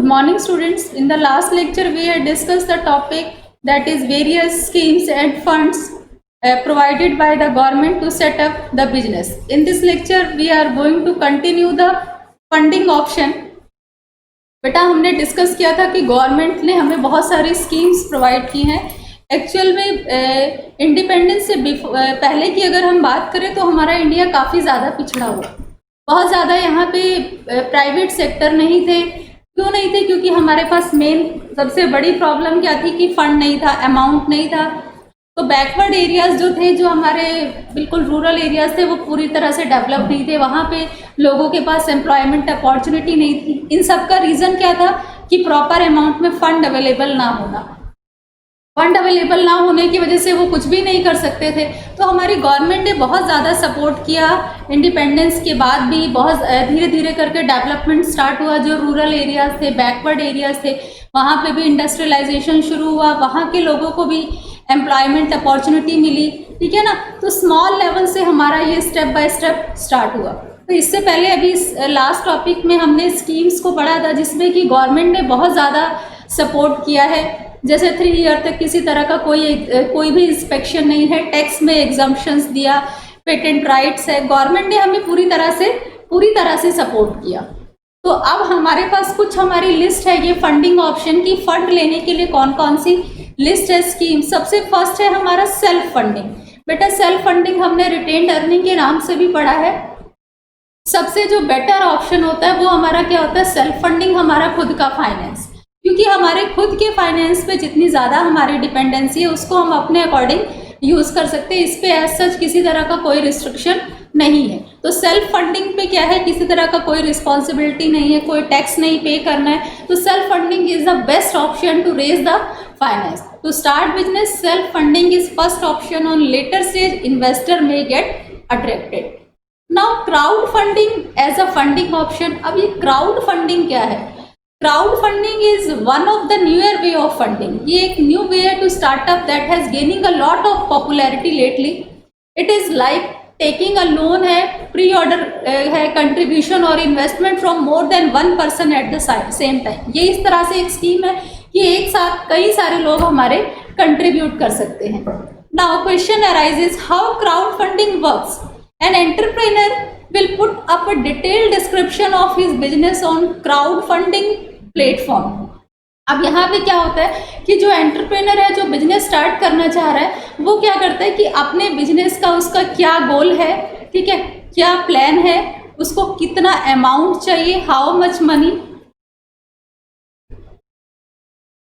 Good morning, students. In the last lecture, we had discussed the topic that is various schemes and funds provided by the government to set up the business. In this lecture, we are going to continue the funding option. बेटा हमने discuss किया था कि government ने हमें बहुत सारी schemes provide की हैं. एक्चुअल में इंडिपेंडेंस से पहले की अगर हम बात करें तो हमारा इंडिया काफ़ी ज़्यादा पिछड़ा हुआ. बहुत ज़्यादा यहाँ पे प्राइवेट सेक्टर नहीं थे. क्यों नहीं थे? क्योंकि हमारे पास मेन सबसे बड़ी प्रॉब्लम क्या थी कि फंड नहीं था, अमाउंट नहीं था. तो बैकवर्ड एरियाज़ जो थे, जो हमारे बिल्कुल रूरल एरियाज़ थे, वो पूरी तरह से डेवलप नहीं थे. वहाँ पे लोगों के पास एम्प्लॉयमेंट अपॉर्चुनिटी नहीं थी. इन सब का रीज़न क्या था कि प्रॉपर अमाउंट में फ़ंड अवेलेबल ना होना. फंड अवेलेबल ना होने की वजह से वो कुछ भी नहीं कर सकते थे. तो हमारी गवर्नमेंट ने बहुत ज़्यादा सपोर्ट किया. इंडिपेंडेंस के बाद भी बहुत धीरे धीरे करके डेवलपमेंट स्टार्ट हुआ. जो रूरल एरियाज़ थे, बैकवर्ड एरियाज़ थे, वहाँ पे भी इंडस्ट्रियलाइजेशन शुरू हुआ. वहाँ के लोगों को भी एम्प्लॉयमेंट अपॉर्चुनिटी मिली. ठीक है ना. तो स्मॉल लेवल से हमारा ये स्टेप बाय स्टेप स्टार्ट हुआ. तो इससे पहले अभी लास्ट टॉपिक में हमने स्कीम्स को पढ़ा था, जिसमें कि गवर्नमेंट ने बहुत ज़्यादा सपोर्ट किया है. जैसे 3 ईयर तक किसी तरह का कोई भी इंस्पेक्शन नहीं है, टैक्स में एग्जम्पशंस दिया, पेटेंट राइट्स है. गवर्नमेंट ने हमें पूरी तरह से सपोर्ट किया. तो अब हमारे पास कुछ हमारी लिस्ट है ये फंडिंग ऑप्शन की. फंड लेने के लिए कौन कौन सी लिस्ट है स्कीम. सबसे फर्स्ट है हमारा सेल्फ फंडिंग. बेटा सेल्फ फंडिंग हमने रिटेन्ड अर्निंग के नाम से भी पढ़ा है. सबसे जो बेटर ऑप्शन होता है वो हमारा क्या होता है, सेल्फ फंडिंग. हमारा खुद का फाइनेंस, क्योंकि हमारे खुद के फाइनेंस पे जितनी ज़्यादा हमारी डिपेंडेंसी है उसको हम अपने अकॉर्डिंग यूज़ कर सकते हैं. इस पे एज सच किसी तरह का कोई रिस्ट्रिक्शन नहीं है. तो सेल्फ फंडिंग पे क्या है, किसी तरह का कोई रिस्पॉन्सिबिलिटी नहीं है, कोई टैक्स नहीं पे करना है. तो self funding is the best option to raise the finance. To start business, self funding is first option. On later stage investor may get attracted. Now crowd funding as a funding option. अब ये crowd funding क्या है? Crowd funding is one of the newer way of funding. ये एक new way to startup that has gaining a lot of popularity lately. It is like taking a loan है, pre order है, contribution और investment from more than one person at the same time. ये इस तरह से एक scheme है कि एक साथ कई सारे लोग हमारे कंट्रीब्यूट कर सकते हैं. Now question arises, how crowd funding works. An entrepreneur will put up a detailed description of his business on crowdfunding platform. अब यहाँ पे क्या होता है कि जो एंटरप्रेनर है, जो बिजनेस स्टार्ट करना चाह रहा है, वो क्या करता है कि अपने बिजनेस का उसका क्या गोल है, ठीक है, क्या प्लान है, उसको कितना अमाउंट चाहिए, हाउ मच मनी,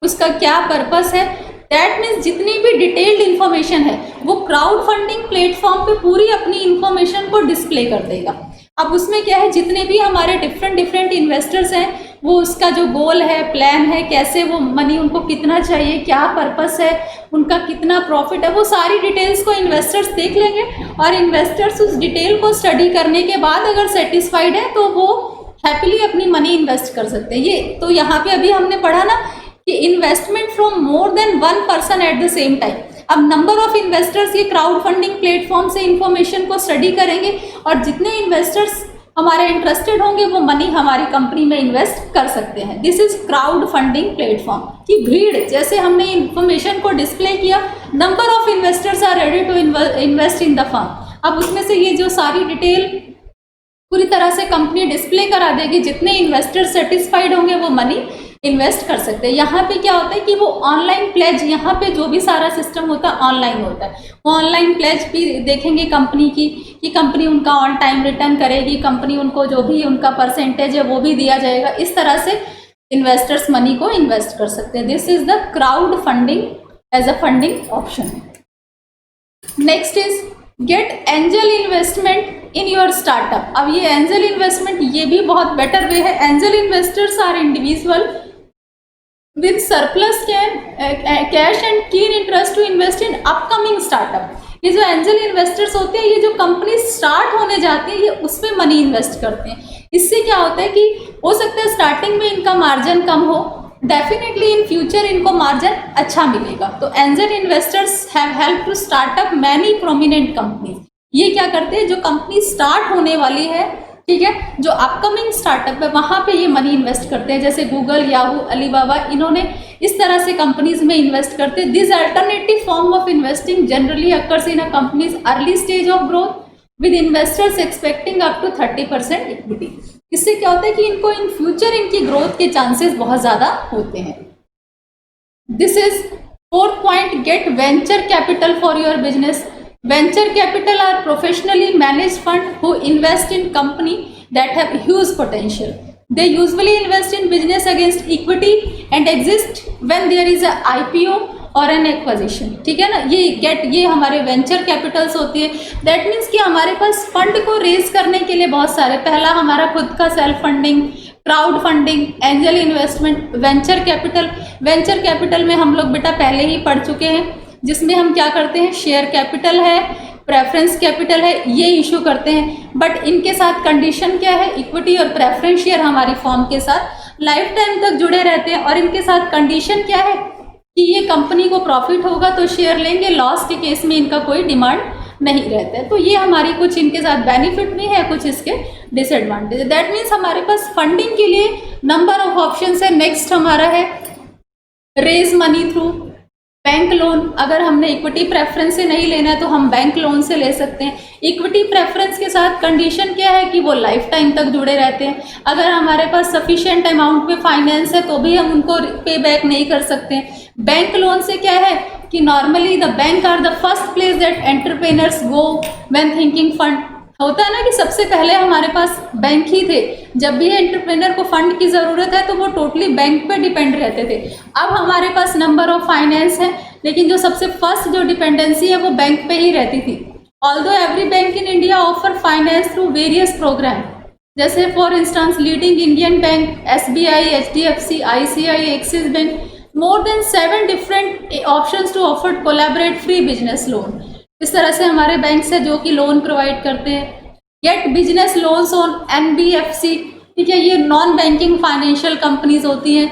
उसका क्या पर्पस है. दैट मीन्स जितनी भी डिटेल्ड इन्फॉर्मेशन है वो क्राउड फंडिंग प्लेटफॉर्म पे पूरी अपनी इन्फॉर्मेशन को डिस्प्ले कर देगा. अब उसमें क्या है, जितने भी हमारे डिफरेंट इन्वेस्टर्स हैं, वो उसका जो गोल है, प्लान है, कैसे वो मनी उनको कितना चाहिए, क्या पर्पस है, उनका कितना प्रॉफिट है, वो सारी डिटेल्स को इन्वेस्टर्स देख लेंगे. और इन्वेस्टर्स उस डिटेल को स्टडी करने के बाद अगर सेटिस्फाइड है तो वो हैप्पीली अपनी मनी इन्वेस्ट कर सकते हैं. ये तो यहाँ पे अभी हमने पढ़ा ना कि investment from more than one person at the same time. अब नंबर ऑफ इन्वेस्टर्स ये क्राउड फंडिंग प्लेटफॉर्म से इन्फॉर्मेशन को स्टडी करेंगे और जितने इन्वेस्टर्स हमारे इंटरेस्टेड होंगे वो मनी हमारी कंपनी में इन्वेस्ट कर सकते हैं. This is crowd funding platform. की भीड़, जैसे हमने इन्फॉर्मेशन को डिस्प्ले किया, number of investors are ready to invest in the firm. अब उसमें से ये जो सारी डिटेल पूरी तरह से कंपनी डिस्प्ले करा देगी. जितने इन्वेस्टर सेटिस्फाइड होंगे वो मनी इन्वेस्ट कर सकते हैं. यहाँ पे क्या होता है कि वो ऑनलाइन प्लेज, यहाँ पे जो भी सारा सिस्टम होता है ऑनलाइन होता है. वो ऑनलाइन प्लेज भी देखेंगे कंपनी की कि कंपनी उनका ऑन टाइम रिटर्न करेगी, कंपनी उनको जो भी उनका परसेंटेज है वो भी दिया जाएगा. इस तरह से इन्वेस्टर्स मनी को इन्वेस्ट कर सकते हैं. This is the crowd funding as a funding option. Next is get angel investment in your startup. अब ये एंजल इन्वेस्टमेंट ये भी बहुत बेटर वे है. Angel investors are individual with surplus cash and keen interest to invest in upcoming startup. ये जो angel investors होते हैं, ये जो कंपनी स्टार्ट होने जाती है, ये उसमें मनी इन्वेस्ट करते हैं. इससे क्या होता है कि हो सकता है स्टार्टिंग में इनका मार्जिन कम हो, डेफिनेटली इन फ्यूचर इनको मार्जिन अच्छा मिलेगा. तो angel investors have help to start up many prominent companies. ये क्या करते हैं, जो कंपनी स्टार्ट होने वाली है ठीक है, जो अपकमिंग स्टार्टअप है वहाँ पे ये मनी इन्वेस्ट करते हैं, जैसे गूगल, याहू, अलीबाबा, इन्होंने इस तरह से कंपनीज में इन्वेस्ट करते हैं। This alternative form of investing generally occurs in a companies early stage of growth with investors expecting up to 30% equity. इससे क्या होता है कि इनको इन फ्यूचर इनकी ग्रोथ के चांसेस बहुत ज़्यादा होते हैं। This is fourth point, get venture capital for your business. Venture capital are professionally managed fund who invest in company that have huge potential. They usually invest in business against equity and exist when there is a IPO और N acquisition. ठीक है ना, ये हमारे venture Capitals होती है। That means कि हमारे पास फंड को रेज करने के लिए बहुत सारे, पहला हमारा खुद का self funding, crowd funding, angel investment, venture capital. Venture capital में हम लोग बेटा पहले ही पढ़ चुके हैं, जिसमें हम क्या करते हैं, शेयर कैपिटल है, प्रेफरेंस कैपिटल है, ये इशू करते हैं। बट इनके साथ कंडीशन क्या है, इक्विटी और प्रेफरेंस शेयर हमारी फॉर्म के साथ लाइफ टाइम तक जुड़े रहते हैं। और इनके साथ कंडीशन क्या है कि ये कंपनी को प्रॉफिट होगा तो शेयर लेंगे, लॉस के केस में इनका कोई डिमांड नहीं रहता है। तो ये हमारी कुछ इनके साथ बेनिफिट भी है, कुछ इसके डिसएडवांटेज है। दैट मीन्स हमारे पास फंडिंग के लिए नंबर ऑफ ऑप्शन है। नेक्स्ट हमारा है raise money through bank loan. अगर हमने इक्विटी प्रेफरेंस से नहीं लेना है तो हम बैंक लोन से ले सकते हैं। इक्विटी प्रेफरेंस के साथ कंडीशन क्या है कि वो लाइफ टाइम तक जुड़े रहते हैं। अगर हमारे पास सफिशिएंट अमाउंट में फाइनेंस है तो भी हम उनको पे बैक नहीं कर सकते हैं। बैंक लोन से क्या है कि normally the bank are the first place that entrepreneurs go when thinking fund. होता है ना कि सबसे पहले हमारे पास बैंक ही थे, जब भी एंटरप्रेन्योर को फंड की ज़रूरत है तो वो टोटली बैंक पे डिपेंड रहते थे। अब हमारे पास नंबर ऑफ फाइनेंस है, लेकिन जो सबसे फर्स्ट जो डिपेंडेंसी है वो बैंक पे ही रहती थी। Although every bank in India offer finance through various programme, जैसे for instance leading Indian bank, SBI, HDFC, ICI, Axis bank, more than 7 different options to offer collaborate free business loan. इस तरह से हमारे bank से जो कि loan provide करते हैं। Gate business loans on NBFC, ठीक है, ये नॉन बैंकिंग फाइनेंशियल कंपनीज होती हैं।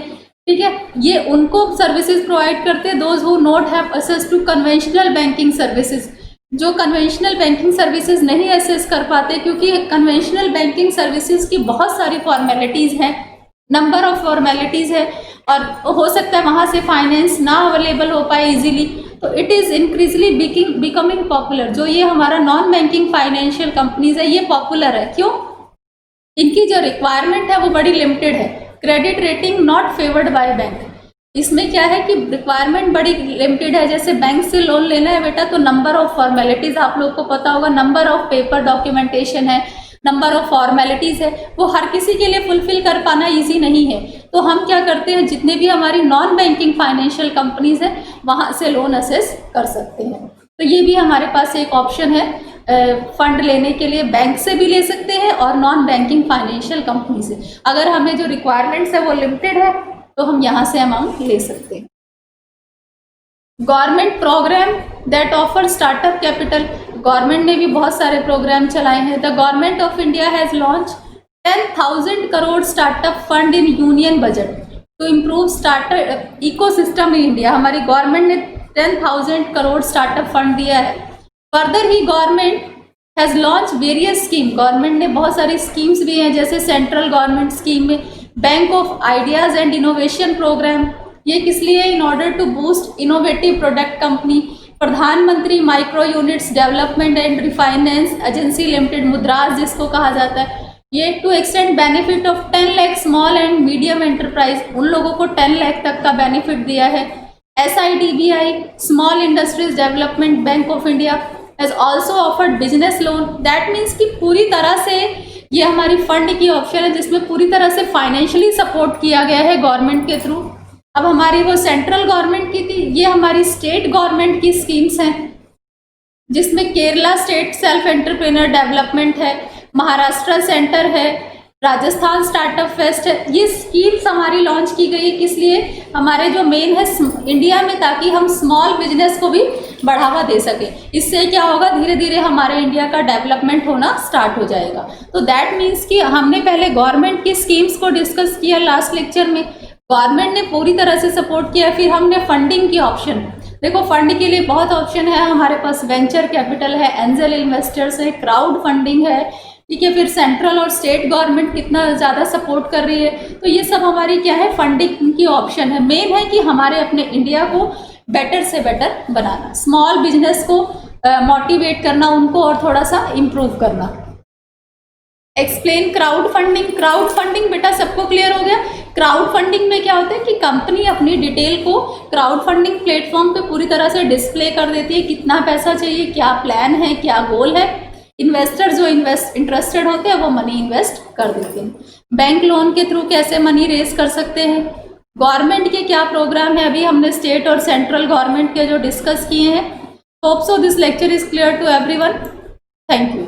ठीक है, ये उनको सर्विसेज प्रोवाइड करते हैं those who not have access to conventional banking services. जो कन्वेंशनल बैंकिंग सर्विसेज नहीं एक्सेस कर पाते, क्योंकि कन्वेंशनल बैंकिंग सर्विसेज की बहुत सारी फॉर्मेलिटीज़ हैं, नंबर ऑफ फॉर्मेलिटीज़ है, और हो सकता है वहाँ से फाइनेंस ना अवेलेबल हो पाए इजीली। तो it is increasingly becoming popular. जो ये हमारा नॉन बैंकिंग फाइनेंशियल कंपनीज है ये पॉपुलर है। क्यों? इनकी जो रिक्वायरमेंट है वो बड़ी लिमिटेड है। Credit rating not favoured by bank. इसमें क्या है कि रिक्वायरमेंट बड़ी लिमिटेड है। जैसे बैंक से लोन लेना है बेटा तो नंबर ऑफ फॉर्मेलिटीज़ आप लोग को पता होगा, नंबर ऑफ पेपर डॉक्यूमेंटेशन है, नंबर ऑफ फॉर्मेलिटीज़ है, वो हर किसी के लिए फुलफिल कर पाना इजी नहीं है। तो हम क्या करते हैं, जितने भी हमारी नॉन बैंकिंग फाइनेंशियल कंपनीज है वहाँ से लोन असेस कर सकते हैं। तो ये भी हमारे पास एक ऑप्शन है फंड लेने के लिए। बैंक से भी ले सकते हैं और नॉन बैंकिंग फाइनेंशियल कंपनी से। अगर हमें जो रिक्वायरमेंट्स है वो लिमिटेड है तो हम यहाँ से अमाउंट ले सकते हैं। Government program that offer startup capital. Government ने भी बहुत सारे प्रोग्राम चलाए हैं। The government of India has launch 10,000 crore startup fund in union budget to improve startup ecosystem in India. हमारी गवर्नमेंट ने 10,000 करोड़ स्टार्टअप फंड दिया है। फर्दर ही government has launch various scheme. Government ने बहुत सारी स्कीम्स भी हैं, जैसे सेंट्रल गवर्नमेंट स्कीम में bank of ideas and innovation programme. ये किस लिए? In order to boost innovative product company. प्रधानमंत्री micro units development and refinance agency limited, Mudras जिसको कहा जाता है, ये to extend benefit of 10 lakh small and medium enterprise, उन लोगों को 10 लाख तक का बेनिफिट दिया है। SIDBI small industries development bank of India has also offered business loan. That means कि पूरी तरह से ये हमारी फंड की ऑप्शन है जिसमें पूरी तरह से फाइनेंशियली सपोर्ट किया गया है गवर्नमेंट के थ्रू। अब हमारी वो सेंट्रल गवर्नमेंट की थी, ये हमारी स्टेट गवर्नमेंट की स्कीम्स हैं, जिसमें Kerala state self entrepreneur development है, महाराष्ट्र सेंटर है, राजस्थान स्टार्टअप फेस्ट है। ये स्कीम्स हमारी लॉन्च की गई है किस लिए? हमारे जो मेन है इंडिया में, ताकि हम स्मॉल बिजनेस को भी बढ़ावा दे सकें। इससे क्या होगा, धीरे धीरे हमारे इंडिया का डेवलपमेंट होना स्टार्ट हो जाएगा। तो दैट मीन्स कि हमने पहले गवर्नमेंट की स्कीम्स को डिस्कस किया लास्ट लेक्चर में, गवर्नमेंट ने पूरी तरह से सपोर्ट किया। फिर हमने फंडिंग की ऑप्शन, देखो फंड के लिए बहुत ऑप्शन है हमारे पास। वेंचर कैपिटल है, एंजल इन्वेस्टर्स है, क्राउड फंडिंग है, ठीक है, फिर सेंट्रल और स्टेट गवर्नमेंट कितना ज़्यादा सपोर्ट कर रही है। तो ये सब हमारी क्या है, फंडिंग की ऑप्शन है। मेन है कि हमारे अपने इंडिया को बेटर से बेटर बनाना, स्मॉल बिजनेस को मोटिवेट करना, उनको और थोड़ा सा इम्प्रूव करना। Explain crowd funding. Crowd funding बेटा सबको क्लियर हो गया। क्राउड फंडिंग में क्या होता है कि कंपनी अपनी डिटेल को क्राउड फंडिंग प्लेटफॉर्म पे पूरी तरह से डिस्प्ले कर देती है, कितना पैसा चाहिए, क्या प्लान है, क्या गोल है। इन्वेस्टर जो इंटरेस्टेड होते हैं वो मनी इन्वेस्ट कर देते हैं। बैंक लोन के थ्रू कैसे मनी रेज कर सकते हैं, गवर्नमेंट के क्या प्रोग्राम है, अभी हमने स्टेट और सेंट्रल गवर्नमेंट के जो डिस्कस किए हैं। Hope so this lecture is clear to everyone. Thank you.